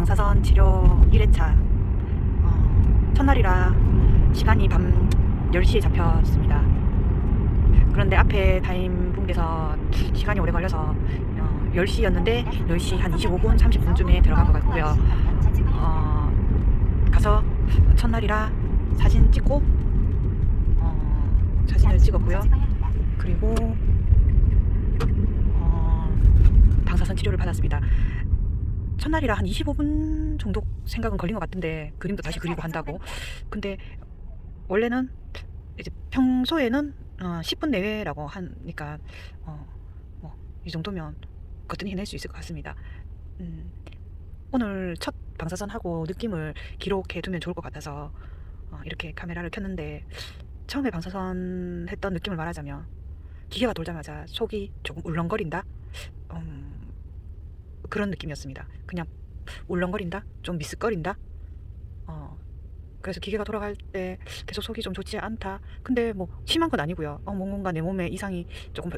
방사선 치료 1회차 첫날이라 시간이 밤 10시에 잡혔습니다. 그런데 앞에 타임분께서 시간이 오래 걸려서 10시였는데 10시 한 25분 30분쯤에 들어간 것 같고요. 가서 첫날이라 사진 찍고 사진을 찍었고요. 그리고 방사선 치료를 받았습니다. 첫날이라 한 25분 정도 생각은 걸린 것 같은데 그림도 다시 그리고 한다고. 근데 원래는 이제 평소에는 10분 내외라고 하니까 이 정도면 거뜬히 해낼 수 있을 것 같습니다. 오늘 첫 방사선 하고 느낌을 기록해 두면 좋을 것 같아서 이렇게 카메라를 켰는데, 처음에 방사선 했던 느낌을 말하자면 기계가 돌자마자 속이 조금 울렁거린다, 그런 느낌이었습니다. 그냥 울렁거린다, 좀 미스거린다. 그래서 기계가 돌아갈 때 계속 속이 좀 좋지 않다. 근데 뭐 심한 건 아니고요. 뭔가 내 몸에 이상이 조금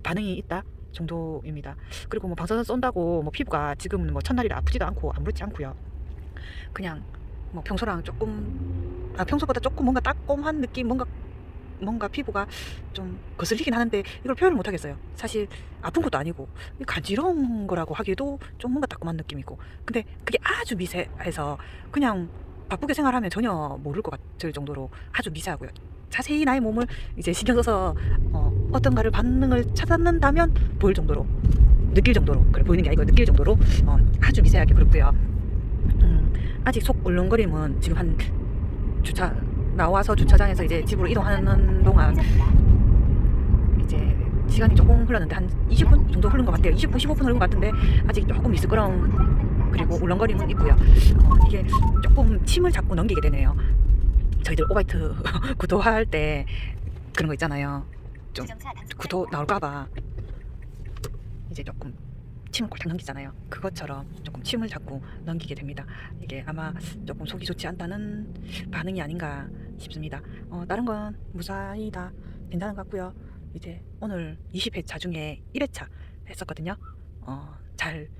반응이 있다 정도입니다. 그리고 뭐 방사선 쏜다고 뭐 피부가 지금은 뭐 첫날이라 아프지도 않고 아무렇지 않고요. 그냥 뭐 평소랑 조금 평소보다 조금 뭔가 따끔한 느낌, 뭔가 피부가 좀 거슬리긴 하는데 이걸 표현을 못 하겠어요. 사실 아픈 것도 아니고 간지러운 거라고 하기에도 좀 뭔가 따끔한 느낌이고, 근데 그게 아주 미세해서 그냥 바쁘게 생활하면 전혀 모를 것 같을 정도로 아주 미세하고요. 자세히 나의 몸을 이제 신경 써서 어떤가를 반응을 찾았는다면 보일 정도로, 느낄 정도로, 그래 보이는 게 아니고 느낄 정도로 아주 미세하게 그렇고요. 아직 속 울렁거림은 지금 한 나와서 주차장에서 이제 집으로 이동하는 동안 이제 시간이 조금 흘렀는데 한 20분 정도 흐른 것 같아요. 20분, 15분 흐른 것 같은데 아직 조금 미스끄러움 그리고 울렁거림은 있고요. 이게 조금 침을 자꾸 넘기게 되네요. 저희들 오바이트 구토할 때 그런 거 있잖아요. 좀 구토 나올까봐 이제 조금 침을 꼴딱 넘기잖아요. 그것처럼 조금 침을 자꾸 넘기게 됩니다. 이게 아마 조금 속이 좋지 않다는 반응이 아닌가 싶습니다. 다른 건 무사히 다 괜찮은 것 같고요. 이제 오늘 20회차 중에 1회차 했었거든요. 잘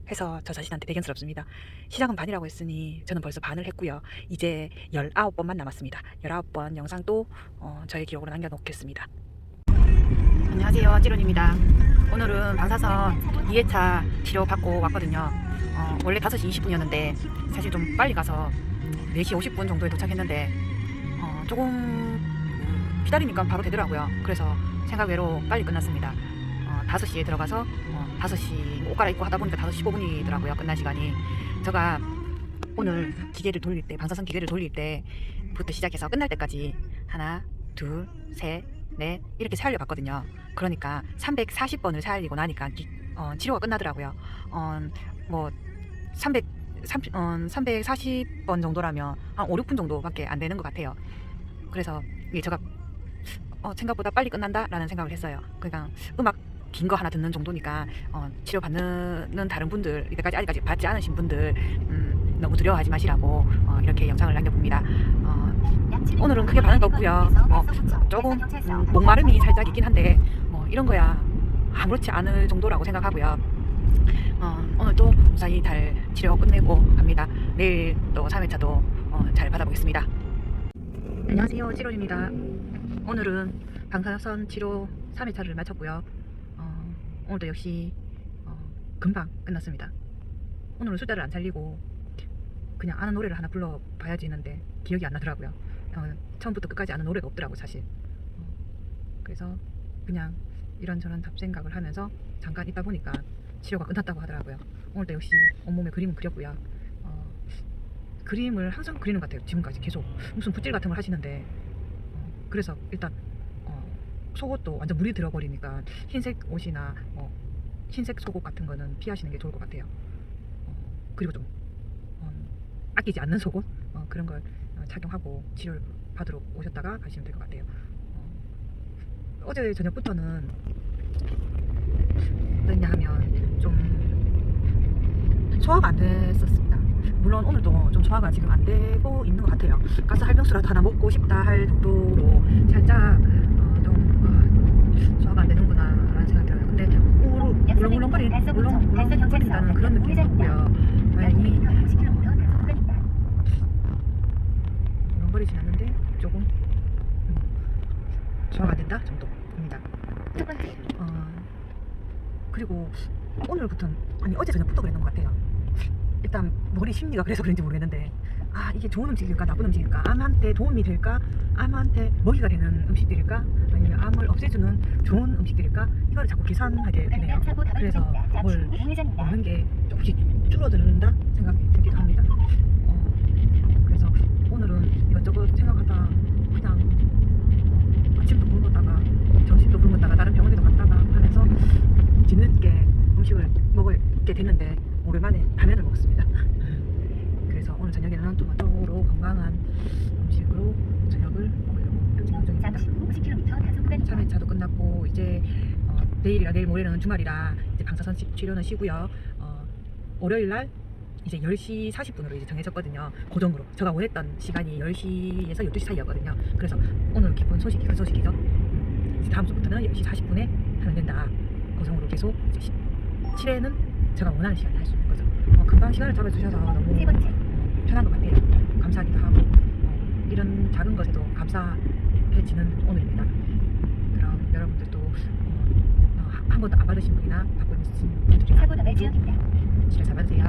해서 저 자신한테 배경스럽습니다. 시작은 반이라고 했으니 저는 벌써 반을 했고요. 이제 19번만 남았습니다. 19번 영상도 저의 기록으로 남겨놓겠습니다. 안녕하세요, 찌론입니다. 오늘은 방사선 2회차 치료받고 왔거든요. 원래 5시 20분이었는데 사실 좀 빨리 가서 4시 50분 정도에 도착했는데 조금 기다리니까 바로 되더라고요. 그래서 생각 외로 빨리 끝났습니다. 5시에 들어가서 5시 옷 갈아입고 하다 보니까 5시 15분이더라고요. 끝난 시간이. 제가 오늘 기계를 돌릴 때, 방사선 기계를 돌릴 때부터 시작해서 끝날 때까지 하나, 둘, 셋, 넷 이렇게 세알려 봤거든요. 그러니까 340번을 세알리고 나니까 치료가 끝나더라고요. 뭐 340번 정도라면 한 5, 6분 정도밖에 안 되는 것 같아요. 그래서 이게 제가 생각보다 빨리 끝난다라는 생각을 했어요. 그러니까 음악 긴 거 하나 듣는 정도니까 치료 받는 다른 분들, 이때까지 아직까지 받지 않으신 분들 너무 두려워하지 마시라고 이렇게 영상을 남겨봅니다. 오늘은 크게 반응도 없고요. 조금 목마름이 살짝 있긴 한데 이런 거야 아무렇지 않을 정도라고 생각하고요. 오늘도 무사히 잘 치료 끝내고 갑니다. 내일 또 3회차도 잘 받아보겠습니다. 안녕하세요, 찌론입니다. 오늘은 방사선 치료 3회차를 마쳤고요. 오늘도 역시 금방 끝났습니다. 오늘은 숫자를 안 살리고 그냥 아는 노래를 하나 불러봐야지 했는데 기억이 안 나더라고요. 처음부터 끝까지 아는 노래가 없더라고 사실. 그래서 그냥 이런저런 잡생각을 하면서 잠깐 있다 보니까 치료가 끝났다고 하더라고요. 오늘도 역시 온몸에 그림을 그렸고요. 그림을 항상 그리는 것 같아요. 지금까지 계속 무슨 붓질 같은 걸 하시는데 그래서 일단 속옷도 완전 물이 들어버리니까 흰색 옷이나 흰색 속옷 같은 거는 피하시는 게 좋을 것 같아요. 그리고 좀 아끼지 않는 속옷 그런 걸 착용하고 치료를 받으러 오셨다가 가시면 될 것 같아요. 어제 저녁부터는 뭐냐 하면 좀 소화가 안 됐었습니다. 물론 오늘도 좀 소화가 지금 안 되고 있는 것 같아요. 가스 할병수라도 하나 먹고 싶다 할 정도로 살짝 좀 소화가 안 되는구나 라는 생각이 들어요. 근데 울렁거린다는 그런 느낌이 없고요. 이 조금 소화가 안 된다 정도입니다. 첫 번째. 그리고 오늘부터 아니 어제 저녁부터 그랬던 것 같아요. 일단 머리 심리가 그래서 그런지 모르겠는데 이게 좋은 음식일까 나쁜 음식일까, 암한테 도움이 될까, 암한테 먹이가 되는 음식들일까, 아니면 암을 없애주는 좋은 음식들일까, 이거를 자꾸 계산하게 되네요. 그래서 뭘 먹는 게 조금씩 줄어드는다 생각이 들기도 합니다. 그래서 오늘은 이것저것 생각하다 그냥 아침도 굶었다가 점심도 굶었다가 다른 병원에도 갔다가 하면서 뒤늦게 음식을 먹게 됐는데 오랜만에 라면을 먹었습니다. 그래서 오늘 저녁에는 토마토로 건강한 음식으로 저녁을 먹으려고 생각 중입니다. 잠시 후 50km 단속 구간입니다. 3회차도 끝났고 이제 내일이랑 내일 모레는 주말이라 이제 방사선 치료는 쉬고요. 월요일날 이제 10시 40분으로 이제 정해졌거든요. 고정으로 제가 원했던 시간이 10시에서 12시 사이였거든요. 그래서 오늘 기쁜 소식이 큰 소식이죠. 이제 다음 주부터는 10시 40분에 하면 된다. 고정으로 계속 7회는 제가 원하는 시간에 할 수 있는 거죠. 금방 시간을 잡아주셔서 너무 세 번째. 편한 것 같아요. 감사하기도 하고 이런 작은 것에도 감사해지는 오늘입니다. 그럼 여러분들도 한 번도 안 받으신 분이나 받고 있으신 분들이나 사고 나갈 지역입니다. 치료 잘 받으세요.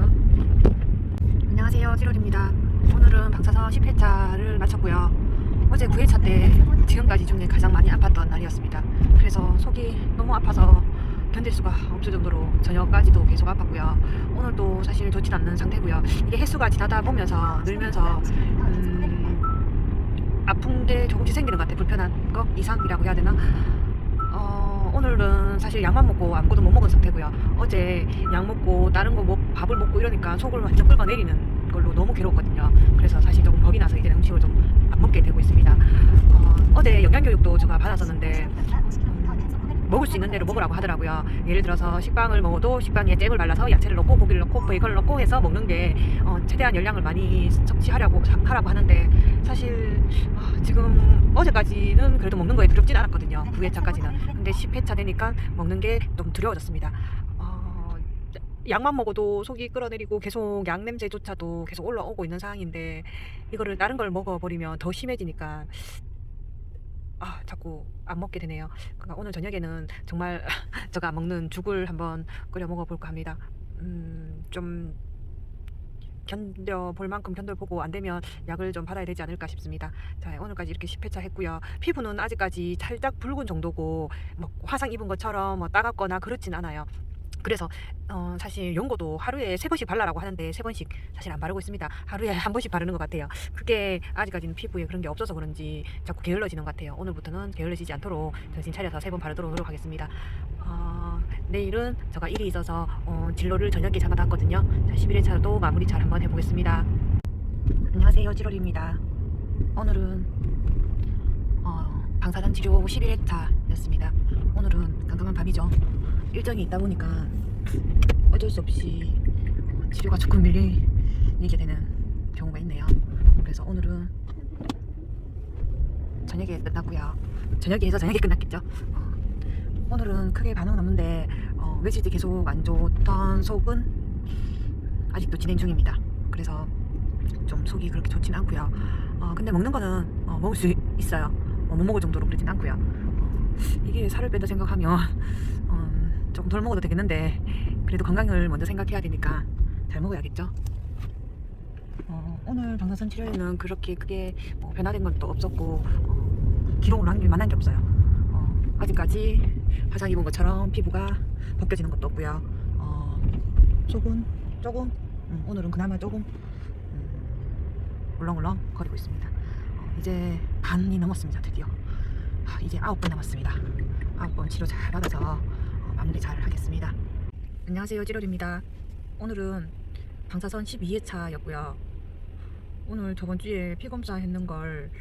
안녕하세요, 찌롤입니다. 오늘은 방사선 10회차를 마쳤고요. 어제 9회차 때 지금까지 중에 가장 많이 아팠던 날이었습니다. 그래서 속이 너무 아파서 견딜 수가 없을 정도로 저녁까지도 계속 아팠고요. 오늘도 사실 좋진 않는 상태고요. 이게 횟수가 지나다 보면서 늘면서 아픈 게 조금씩 생기는 것 같아요. 불편한 거 이상이라고 해야 되나? 오늘은 사실 약만 먹고 아무것도 못 먹은 상태고요. 어제 약 먹고 다른 거 밥을 먹고 이러니까 속을 완전 긁어내리는 걸로 너무 괴로웠거든요. 그래서 사실 조금 겁이 나서 이제 음식을 좀 안 먹게 되고 있습니다. 어제 영양교육도 제가 받았었는데 먹을 수 있는 대로 먹으라고 하더라고요. 예를 들어서 식빵을 먹어도 식빵에 잼을 발라서 야채를 넣고 고기를 넣고 베이컨을 넣고 해서 먹는 게 최대한 열량을 많이 섭취하라고 하는데 사실 지금 어제까지는 그래도 먹는 거에 두렵진 않았거든요. 9회차까지는. 근데 10회차 되니까 먹는 게 좀 두려워졌습니다. 약만 먹어도 속이 끌어내리고 계속 약 냄새조차도 계속 올라오고 있는 상황인데 이거를 다른 걸 먹어버리면 더 심해지니까 자꾸 안 먹게 되네요. 그러니까 오늘 저녁에는 정말 제가 안 먹는 죽을 한번 끓여 먹어볼까 합니다. 좀 견뎌볼 만큼 견뎌보고 안 되면 약을 좀 받아야 되지 않을까 싶습니다. 자, 오늘까지 이렇게 10회차 했고요. 피부는 아직까지 살짝 붉은 정도고 뭐 화상 입은 것처럼 뭐 따갑거나 그렇진 않아요. 그래서 사실 연고도 하루에 3번씩 발라라고 하는데 3번씩 사실 안 바르고 있습니다. 하루에 한 번씩 바르는 것 같아요. 그게 아직까지는 피부에 그런 게 없어서 그런지 자꾸 게을러지는 것 같아요. 오늘부터는 게을러지지 않도록 정신 차려서 3번 바르도록 노력하겠습니다. 내일은 제가 일이 있어서 진로를 저녁에 잡아놨거든요. 자, 11회차도 마무리 잘 한번 해보겠습니다. 안녕하세요, 찌롤입니다. 오늘은 방사선 치료 11회차였습니다. 오늘은 깜깜한 밤이죠. 일정이 있다 보니까 어쩔 수 없이 치료가 조금 밀리게 되는 경우가 있네요. 그래서 오늘은 저녁에 끝났고요. 저녁에 해서 저녁에 끝났겠죠. 오늘은 크게 반응은 없는데 며칠째 계속 안 좋던 속은 아직도 진행 중입니다. 그래서 좀 속이 그렇게 좋진 않고요. 근데 먹는 거는 먹을 수 있어요. 못 먹을 정도로 그러진 않고요. 이게 살을 뺀다 생각하면 조금 덜 먹어도 되겠는데 그래도 건강을 먼저 생각해야 되니까 잘 먹어야겠죠. 오늘 방사선 치료에는 그렇게 크게 변화된 것도 없었고 기록으로 남길 만한 게 없어요. 아직까지 화상 입은 것처럼 피부가 벗겨지는 것도 없고요. 속은 조금 오늘은 그나마 조금 울렁울렁 거리고 있습니다. 이제 반이 넘었습니다. 드디어 이제 9번 남았습니다. 9번 치료 잘 받아서 마무리 잘 하겠습니다. 안녕하세요, 찌롤입니다. 오늘은 방사선 12회차였고요. 오늘 저번 주에 피검사 했는 걸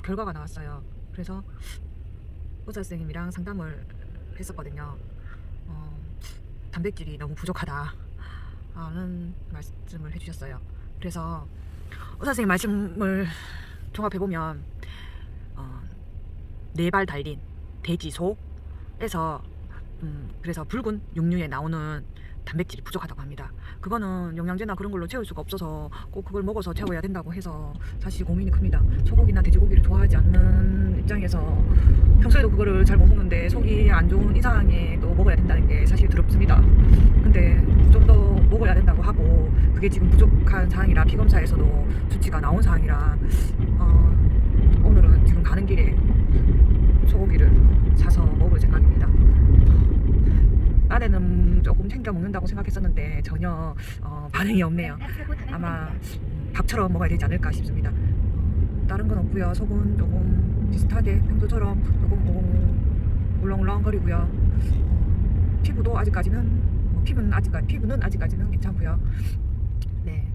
결과가 나왔어요. 그래서 의사 선생님이랑 상담을 했었거든요. 단백질이 너무 부족하다는 말씀을 해주셨어요. 그래서 의사 선생님 말씀을 종합해보면 4발 달린 돼지 소에서 그래서 붉은 육류에 나오는 단백질이 부족하다고 합니다. 그거는 영양제나 그런 걸로 채울 수가 없어서 꼭 그걸 먹어서 채워야 된다고 해서 사실 고민이 큽니다. 소고기나 돼지고기를 좋아하지 않는 입장에서 평소에도 그거를 잘 못 먹는데 속이 안 좋은 이상에 또 먹어야 된다는 게 사실 두렵습니다. 근데 좀 더 먹어야 된다고 하고 그게 지금 부족한 상황이라 피검사에서도 수치가 나온 상황이라 오늘은 지금 가는 길에 소고기를 사서 먹을 생각입니다. 딴에는 조금 챙겨 먹는다고 생각했었는데 전혀 반응이 없네요. 아마 밥처럼 먹어야 되지 않을까 싶습니다. 다른 건 없고요. 속은 조금 비슷하게 평소처럼 조금 울렁울렁거리고요. 피부도 아직까지는 피부는 아직까지는 괜찮고요. 네,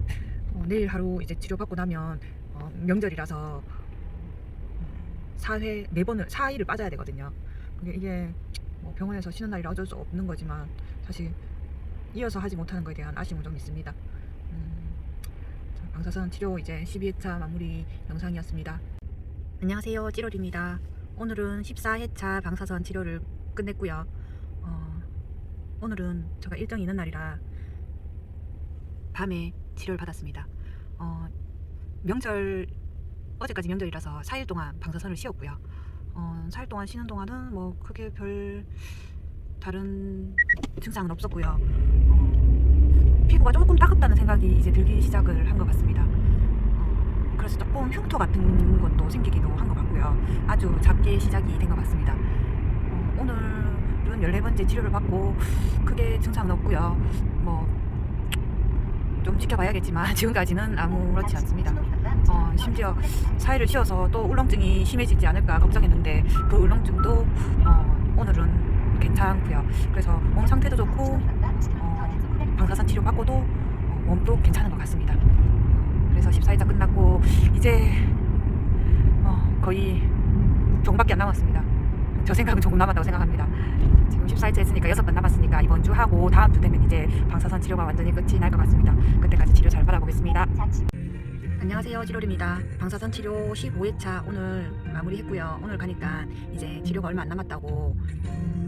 내일 하루 이제 치료받고 나면 명절이라서 4일을 빠져야 되거든요. 이게 뭐 병원에서 쉬는 날이라 어쩔 수 없는 거지만 사실 이어서 하지 못하는 거에 대한 아쉬움은 좀 있습니다. 방사선 치료 이제 12회차 마무리 영상이었습니다. 안녕하세요, 찌롤입니다. 오늘은 14회차 방사선 치료를 끝냈고요. 오늘은 제가 일정이 있는 날이라 밤에 치료를 받았습니다. 어제까지 명절이라서 4일 동안 방사선을 씌웠고요. 4일 동안 쉬는 동안은 뭐 크게 별 다른 증상은 없었고요. 피부가 조금 따갑다는 생각이 이제 들기 시작을 한 것 같습니다. 그래서 조금 흉터 같은 것도 생기기도 한 것 같고요. 아주 작게 시작이 된 것 같습니다. 오늘은 14번째 치료를 받고 크게 증상은 없고요. 뭐 좀 지켜봐야겠지만 지금까지는 아무렇지 않습니다. 심지어 4일을 쉬어서 또 울렁증이 심해지지 않을까 걱정했는데 그 울렁증도 오늘은 괜찮고요. 그래서 몸 상태도 좋고 방사선 치료 받고도 몸도 괜찮은 것 같습니다. 그래서 14일차 끝났고 이제 거의 조금밖에 안 남았습니다. 저 생각은 조금 남았다고 생각합니다. 지금 14일째 했으니까 6번 남았으니까 이번 주 하고 다음 주 되면 이제 방사선 치료가 완전히 끝이 날 것 같습니다. 그때까지 치료 잘 받아보겠습니다. 안녕하세요, 찌롤입니다. 방사선 치료 15회차 오늘 마무리했고요. 오늘 가니까 이제 치료가 얼마 안 남았다고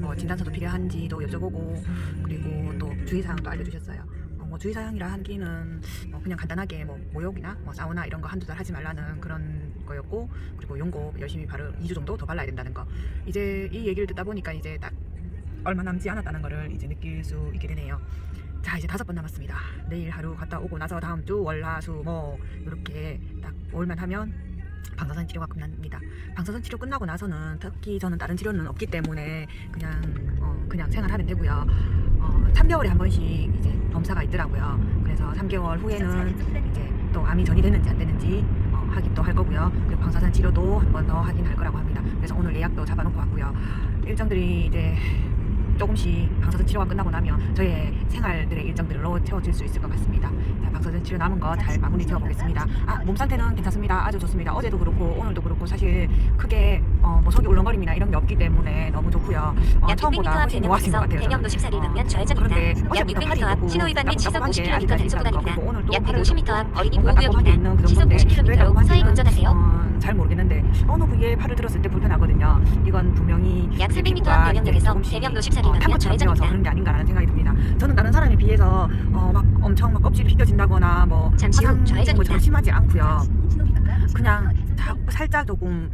뭐 진단서도 필요한지도 여쭤보고 그리고 또 주의사항도 알려주셨어요. 뭐 주의사항이라 하기는 그냥 간단하게 뭐 모욕이나 뭐 사우나 이런 거 한두 달 하지 말라는 그런 거였고 그리고 용고 열심히 2주 정도 더 발라야 된다는 거. 이제 이 얘기를 듣다 보니까 이제 딱 얼마 남지 않았다는 거를 이제 느낄 수 있게 되네요. 자, 이제 5번 남았습니다. 내일 하루 갔다 오고 나서 다음 주 월, 화, 수, 뭐 이렇게 딱 올만 하면 방사선 치료가 끝납니다. 방사선 치료 끝나고 나서는 특히 저는 다른 치료는 없기 때문에 그냥 생활하면 되고요. 3개월에 한 번씩 이제 검사가 있더라고요. 그래서 3개월 후에는 이제 또 암이 전이되는지 안 되는지 확인도 할 거고요. 그리고 방사선 치료도 한 번 더 확인할 거라고 합니다. 그래서 오늘 예약도 잡아놓고 왔고요. 일정들이 이제 조금씩 방사선 치료가 끝나고 나면 저의 생활들의 일정들로 채워질 수 있을 것 같습니다. 자, 방사선 치료 남은 거 잘 마무리 지어보겠습니다. 몸 상태는 괜찮습니다. 아주 좋습니다. 어제도 그렇고 오늘도 그렇고 사실 크게 뭐 속이 울렁거림이나 이런 게 없기 때문에 너무 좋고요. 약 처음보다 600m 앞 훨씬 좋아진 것 대명도에서 같아요. 대명도 14리 넘으면 그런데 좌회전입니다. 약 어제부터 600m 팔이 앞 신호 위반 및 시속 50km 단속 구간입니다. 약 150m 앞 어린이 보호구역입니다. 시속 50km로 서행 운전하세요. 잘 모르겠는데 어느 부위에 팔을 들었을 때 불편하거든요. 이건 분명히 약 300m 앞 영역에서 대명도 14리 넘으면 탐구처럼 되어서 좌회전입니다. 그런 게 아닌가라는 생각이 듭니다. 저는 다른 사람에 비해서 막 엄청 막 껍질이 휘겨진다거나 뭐 잠시 후 화상 좌회전입니다. 것처럼 심하지 않고요. 그냥 살짝 조금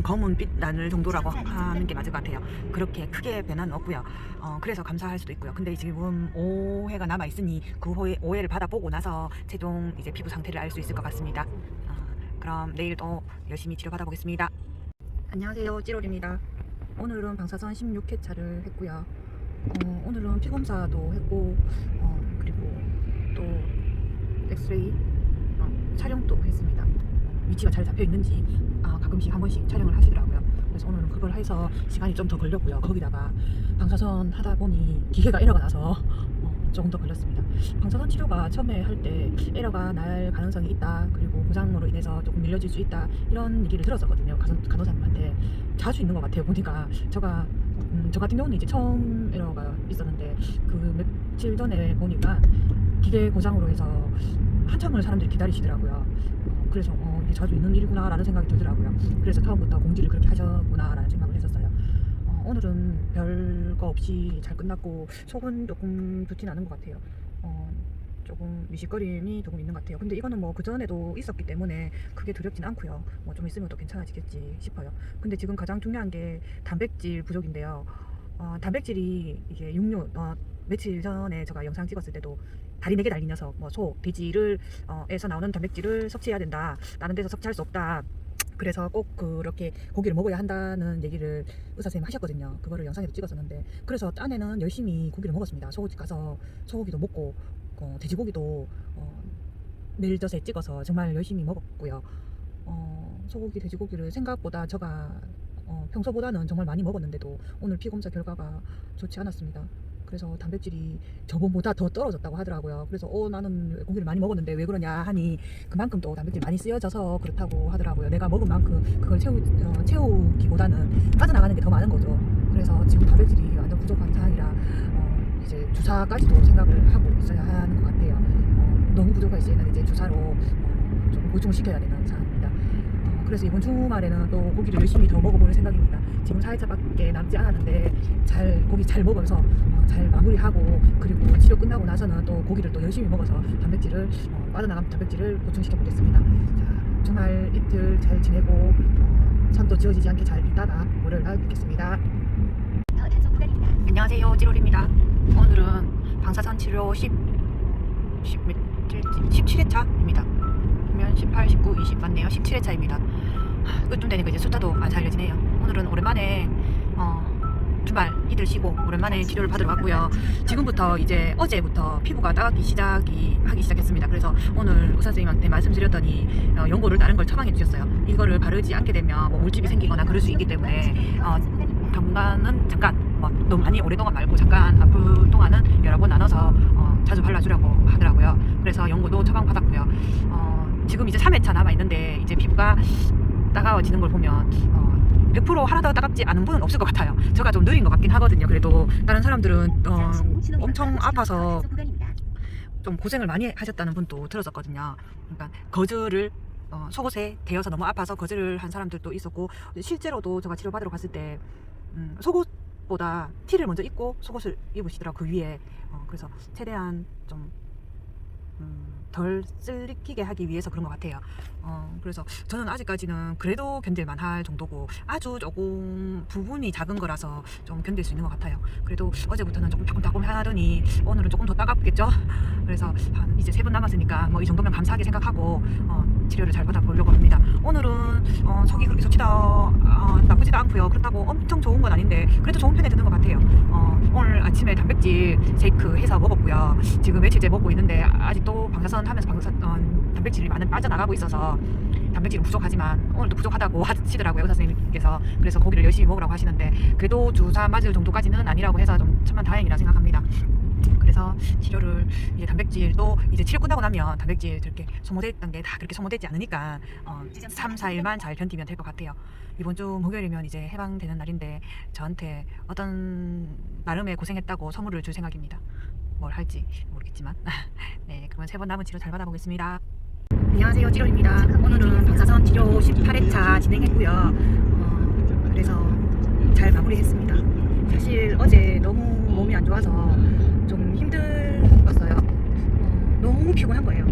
검은 빛 나는 정도라고 하는 게 맞을 것 같아요. 그렇게 크게 변화는 없고요. 그래서 감사할 수도 있고요. 근데 지금 5회가 남아 있으니 그 5회를 받아보고 나서 최종 이제 피부 상태를 알 수 있을 것 같습니다. 그럼 내일도 열심히 치료 받아보겠습니다. 안녕하세요, 찌롤입니다. 오늘은 방사선 16회차를 했고요. 오늘은 피검사도 했고 그리고 또 엑스레이 촬영도 했습니다. 위치가 잘 잡혀 있는지 가끔씩 한 번씩 촬영을 하시더라고요. 그래서 오늘은 그걸 해서 시간이 좀 더 걸렸고요. 거기다가 방사선 하다 보니 기계가 에러가 나서 조금 더 걸렸습니다. 방사선 치료가 처음에 할 때 에러가 날 가능성이 있다, 그리고 고장으로 인해서 조금 밀려질 수 있다, 이런 얘기를 들었었거든요. 간호사님한테. 자주 있는 것 같아요. 보니까 저 같은 경우는 이제 처음 에러가 있었는데 그 며칠 전에 보니까 기계 고장으로 해서 한참을 사람들이 기다리시더라고요. 그래서 이게 자주 있는 일이구나 라는 생각이 들더라고요. 그래서 처음부터 공지를 그렇게 하셨구나 라는 생각을 했었어요. 오늘은 별거 없이 잘 끝났고 속은 조금 좋진 않은 것 같아요. 조금 미식거림이 조금 있는 것 같아요. 근데 이거는 뭐 그전에도 있었기 때문에 크게 두렵진 않고요. 뭐 좀 있으면 또 괜찮아지겠지 싶어요. 근데 지금 가장 중요한 게 단백질 부족인데요. 단백질이 이게 육류, 며칠 전에 제가 영상 찍었을 때도 다리 4개 달린 녀석, 뭐 소, 돼지를 에서 나오는 단백질을 섭취해야 된다. 다른 데서 섭취할 수 없다. 그래서 꼭 그렇게 고기를 먹어야 한다는 얘기를 의사선생님 하셨거든요. 그거를 영상에도 찍었었는데, 그래서 딴에는 열심히 고기를 먹었습니다. 소고집 가서 소고기도 먹고 돼지고기도 멜젓에 찍어서 정말 열심히 먹었고요. 소고기, 돼지고기를 생각보다 제가 평소보다는 정말 많이 먹었는데도 오늘 피 검사 결과가 좋지 않았습니다. 그래서 단백질이 저번보다 더 떨어졌다고 하더라고요. 그래서 나는 고기를 많이 먹었는데 왜 그러냐 하니 그만큼 또 단백질 많이 쓰여져서 그렇다고 하더라고요. 내가 먹은 만큼 그걸 채우기보다는 빠져나가는 게 더 많은 거죠. 그래서 지금 단백질이 완전 부족한 상황이라 이제 주사까지도 생각을 하고 있어야 하는 것 같아요. 너무 부족할 시에는 이제 주사로 좀 보충을 시켜야 되는 상황입니다. 그래서 이번 주말에는 또 고기를 열심히 더 먹어보는 생각입니다. 지금 4일차밖에 남지 않았는데 고기 잘 먹어서 잘 마무리하고, 그리고 치료 끝나고 나서는 또 고기를 또 열심히 먹어서 단백질을 빠져나간 단백질을 보충시켜 보겠습니다. 자, 주말 이틀 잘 지내고 선도 지어지지 않게 잘 있다가 월요일 날 뵙겠습니다. 더 단속 구간입니다. 안녕하세요, 찌롤입니다. 오늘은 방사선 치료 17회차입니다. 그러면 18, 19, 20 맞네요. 17회차입니다. 끝쯤 되니까 이제 숫자도 안 살려지네요. 오늘은 오랜만에 주말 이틀 쉬고 오랜만에 치료를 받으러 왔고요. 지금부터 이제 어제부터 피부가 따갑기 하기 시작했습니다. 그래서 오늘 의사 선생님한테 말씀드렸더니 연고를 다른 걸 처방해 주셨어요. 이거를 바르지 않게 되면 뭐 물집이 생기거나 그럴 수 있기 때문에 당분간은 잠깐 너무 많이 오랫동안 말고 잠깐 아플 동안은 여러 번 나눠서 자주 발라주려고 하더라고요. 그래서 연고도 처방받았고요. 지금 이제 3회차 남아있는데 이제 피부가 따가워지는 걸 보면 100% 하나도 따갑지 않은 분은 없을 것 같아요. 제가 좀 느린 것 같긴 하거든요. 그래도 다른 사람들은 엄청 아파서 좀 고생을 많이 하셨다는 분도 들었었거든요. 그러니까 거즈를 속옷에 대여서 너무 아파서 거즈를 한 사람들도 있었고, 실제로도 제가 치료받으러 갔을 때 속옷보다 티를 먼저 입고 속옷을 입으시더라고요. 그 위에. 그래서 최대한 좀 덜 쓸리키게 하기 위해서 그런 것 같아요. 그래서 저는 아직까지는 그래도 견딜만 할 정도고, 아주 조금 부분이 작은 거라서 좀 견딜 수 있는 것 같아요. 그래도 어제부터는 조금 따끔따끔 하더니 오늘은 조금 더 따갑겠죠. 그래서 이제 3번 남았으니까 뭐 이 정도면 감사하게 생각하고 치료를 잘 받아보려고 합니다. 오늘은 속이 그렇게 좋지도 나쁘지도 않고요. 그렇다고 엄청 좋은 건 아닌데 그래도 좋은 편에 드는 것 같아요. 오늘 아침에 단백질 쉐이크 해서 먹었고요. 지금 며칠째 먹고 있는데 아직도 방사선 하면서 단백질이 많이 빠져나가고 있어서 단백질은 부족하지만 오늘도 부족하다고 하시더라고요, 의사 선생님께서. 그래서 고기를 열심히 먹으라고 하시는데 그래도 주사 맞을 정도까지는 아니라고 해서 좀 천만 다행이라 생각합니다. 그래서 치료를 이제 단백질도 이제 치료 끝나고 나면 단백질 그렇게 소모됐던 게 다 그렇게 소모되지 않으니까 3, 4일만 잘 견디면 될 것 같아요. 이번 주 목요일이면 이제 해방되는 날인데 저한테 어떤 나름의 고생했다고 선물을 줄 생각입니다. 뭘 할지 모르겠지만 네, 그러면 3번 남은 치료 잘 받아보겠습니다. 안녕하세요, 찌롤입니다. 오늘은 방사선 치료 18회차 진행했고요. 그래서 잘 마무리했습니다. 사실 어제 너무 몸이 안 좋아서 좀 힘들었어요. 너무 피곤한 거예요.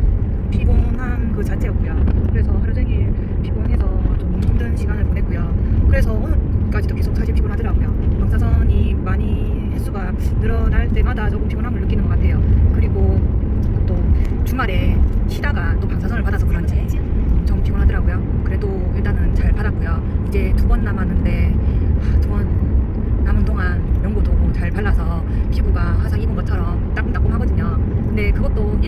피곤한 그 자체였고요. 그래서 하루 종일 피곤해서 좀 힘든 시간을 보냈고요. 그래서 오늘까지도 계속 사실 피곤하더라고요. 방사선이 많이 횟수가 늘어날 때마다 조금 피곤함을 느끼는 것 같아요. 그리고 또 주말에 쉬다가 또 방사선을 받아서 그런지 엄청 피곤하더라고요. 그래도 일단은 잘 받았고요. 이제 2번 남았는데 2번 남은 동안 연고도 잘 발라서 피부가 화상 입은 것처럼 따끔따끔하거든요. 근데 그것도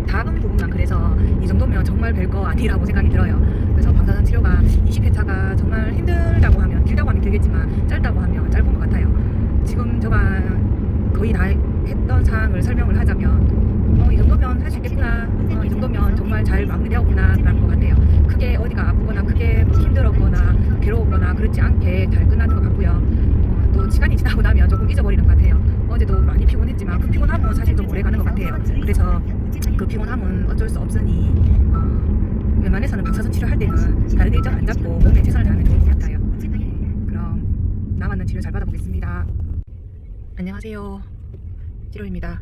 작은 부분만 그래서 이 정도면 정말 별거 아니라고 생각이 들어요. 그래서 방사선 치료가 20회차가 정말 힘들다고 하면, 길다고 하면 길겠지만 짧다고 하면 짧은 것 같아요. 지금 제가 거의 다 했던 사항을 설명을 하자면 이 정도면 할 수 있겠구나, 이 정도면 정말 잘 마무리되었구나 라는 것 같아요. 크게 어디가 아프거나 크게 힘들었거나 괴로웠거나 그렇지 않게 잘 끝나는 것 같고요. 또 시간이 지나고 나면 조금 잊어버리는 것 같아요. 어제도 많이 피곤했지만 그 피곤함은 사실 좀 오래 가는 것 같아요. 그래서 그 피곤함은 어쩔 수 없으니 웬만해서는 방사선 치료할 때는 다른 일정 안 잡고 몸에 최선을 다하면 좋을 것 같아요. 그럼 남았는 치료 잘 받아보겠습니다. 안녕하세요, 찌로입니다.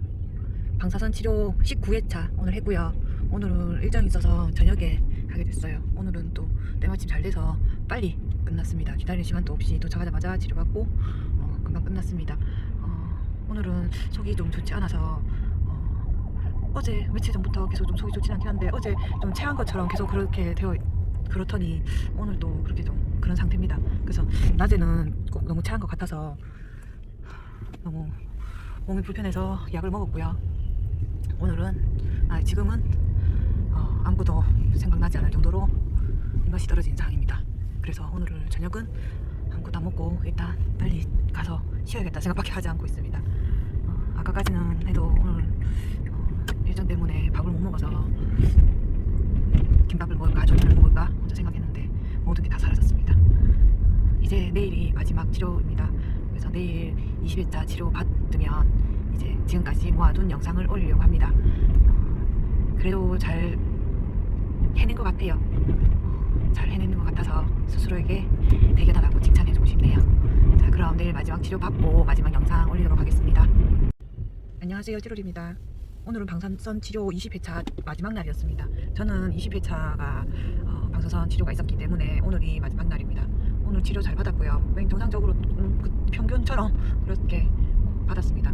방사선 치료 19회차 오늘 했고요. 오늘은 일정이 있어서 저녁에 하게 됐어요. 오늘은 또 때마침 잘 돼서 빨리 끝났습니다. 기다리는 시간도 없이 도착하자마자 치료받고 금방 끝났습니다. 오늘은 속이 좀 좋지 않아서 어제 며칠 전부터 계속 좀 속이 좋지 않긴 한데 어제 좀 체한 것처럼 계속 그렇게 그렇더니 오늘 또 그렇게 좀 그런 상태입니다. 그래서 낮에는 꼭 너무 체한 것 같아서 너무 몸이 불편해서 약을 먹었고요. 오늘은 지금은 아무것도 생각나지 않을 정도로 입맛이 떨어진 상황입니다. 그래서 오늘은 저녁은 아무것도 안 먹고 일단 빨리 가서 쉬어야겠다 생각밖에 하지 않고 있습니다. 아까까지는 해도 오늘 일정 때문에 밥을 못 먹어서 김밥을 먹을까 조림을 먹을까 혼자 생각했는데 모든 게 다 사라졌습니다. 이제 내일이 마지막 치료입니다. 그래서 내일 20회차 치료 받으면 이제 지금까지 모아둔 영상을 올리려고 합니다. 그래도 잘 해낸 것 같아요. 잘 해낸 것 같아서 스스로에게 대견하다고 칭찬해주고 싶네요. 자, 그럼 내일 마지막 치료 받고 마지막 영상 올리도록 하겠습니다. 안녕하세요, 찌로리입니다. 오늘은 방사선 치료 20회차 마지막 날이었습니다. 저는 20회차가 방사선 치료가 있었기 때문에 오늘이 마지막 날입니다. 오늘 치료 잘 받았고요. 정상적으로 그 평균처럼 그렇게 받았습니다.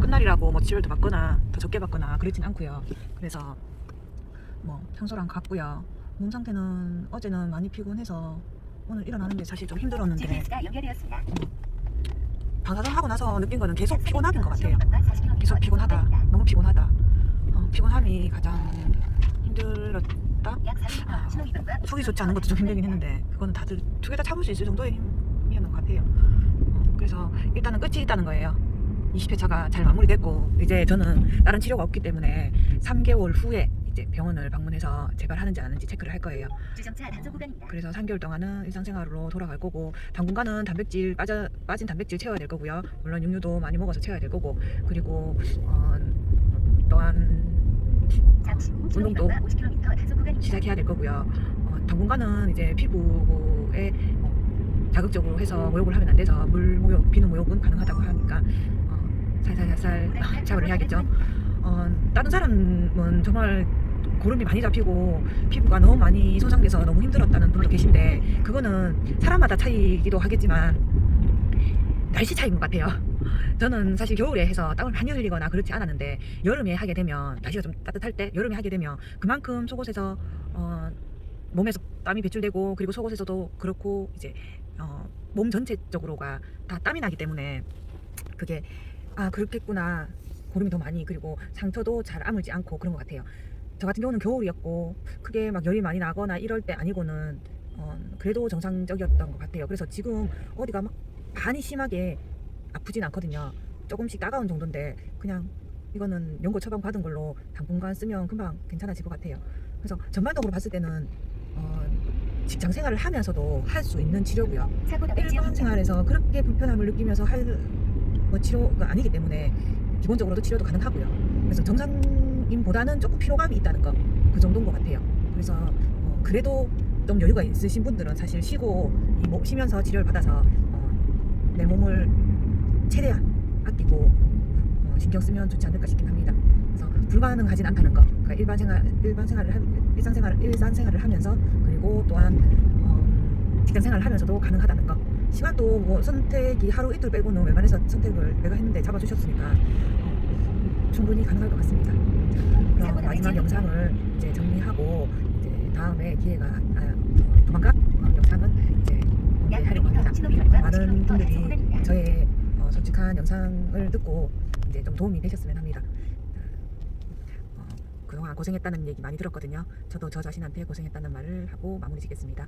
끝날이라고 치료를 더 받거나 더 적게 받거나 그렇진 않고요. 그래서 평소랑 같고요. 몸 상태는 어제는 많이 피곤해서 오늘 일어나는 게 사실 좀 힘들었는데 GPS가 연결되었습니다. 방사선 하고 나서 느낀 거는 계속 피곤함인 것 같아요. 계속 피곤하다. 너무 피곤하다. 피곤함이 가장 힘들었다. 약 40m 신호 위반과 속이 좋지 않은 것도 좀 힘들긴 했는데 그거는 다들 두 개 다 참을 수 있을 정도의 힘이었는 것 같아요. 그래서 일단은 끝이 있다는 거예요. 20회차가 잘 마무리됐고 이제 저는 다른 치료가 없기 때문에 3개월 후에 이제 병원을 방문해서 재발하는지 안 하는지 체크를 할 거예요. 주정차 단속 구간입니다. 그래서 3개월 동안은 일상생활로 돌아갈 거고 당분간은 빠진 단백질 채워야 될 거고요. 물론 육류도 많이 먹어서 채워야 될 거고 그리고 또한 잠시 후 운동도 50km 단속 구간입니다. 시작해야 될 거고요. 당분간은 이제 피부에 자극적으로 해서 모욕을 하면 안 돼서 물 모욕, 비누 모욕은 가능하다고 하니까 살살살살 샤워를 해야겠죠. 다른 사람은 정말 고름이 많이 잡히고 피부가 너무 많이 손상돼서 너무 힘들었다는 분도 계신데 그거는 사람마다 차이기도 하겠지만 날씨 차이인 것 같아요. 저는 사실 겨울에 해서 땀을 많이 흘리거나 그렇지 않았는데 여름에 하게 되면 날씨가 좀 따뜻할 때 여름에 하게 되면 그만큼 속옷에서 몸에서 땀이 배출되고 그리고 속옷에서도 그렇고 이제 몸 전체적으로가 다 땀이 나기 때문에 그게 그렇겠구나. 고름이 더 많이 그리고 상처도 잘 아물지 않고 그런 것 같아요. 저 같은 경우는 겨울이었고 그게 막 열이 많이 나거나 이럴 때 아니고는 그래도 정상적이었던 것 같아요. 그래서 지금 어디가 막 많이 심하게 아프진 않거든요. 조금씩 따가운 정도인데 그냥 이거는 연고 처방 받은 걸로 당분간 쓰면 금방 괜찮아질 것 같아요. 그래서 전반적으로 봤을 때는 직장 생활을 하면서도 할 수 있는 치료고요. 일반 생활에서 그렇게 불편함을 느끼면서 할 치료가 아니기 때문에 기본적으로도 치료도 가능하고요. 그래서 정상인보다는 조금 피로감이 있다는 거 그 정도인 것 같아요. 그래서 그래도 좀 여유가 있으신 분들은 사실 쉬면서 치료를 받아서 내 몸을 최대한 아끼고 신경 쓰면 좋지 않을까 싶긴 합니다. 그래서 불가능하진 않다는 거. 그러니까 일상생활을 하면서 그리고 또한 직장생활을 하면서도 가능하다는 거. 시간도 선택이 하루 이틀 빼고는 웬만해서 선택을 내가 했는데 잡아주셨으니까 충분히 가능할 것 같습니다. 그럼 마지막 영상을 이제 정리하고 이제 다음에 기회가 조만간 영상은 이제 공개하려고 합니다. 많은 분들이 저의 솔직한 영상을 듣고 이제 좀 도움이 되셨으면 합니다. 그동안 고생했다는 얘기 많이 들었거든요. 저도 저 자신한테 고생했다는 말을 하고 마무리 짓겠습니다.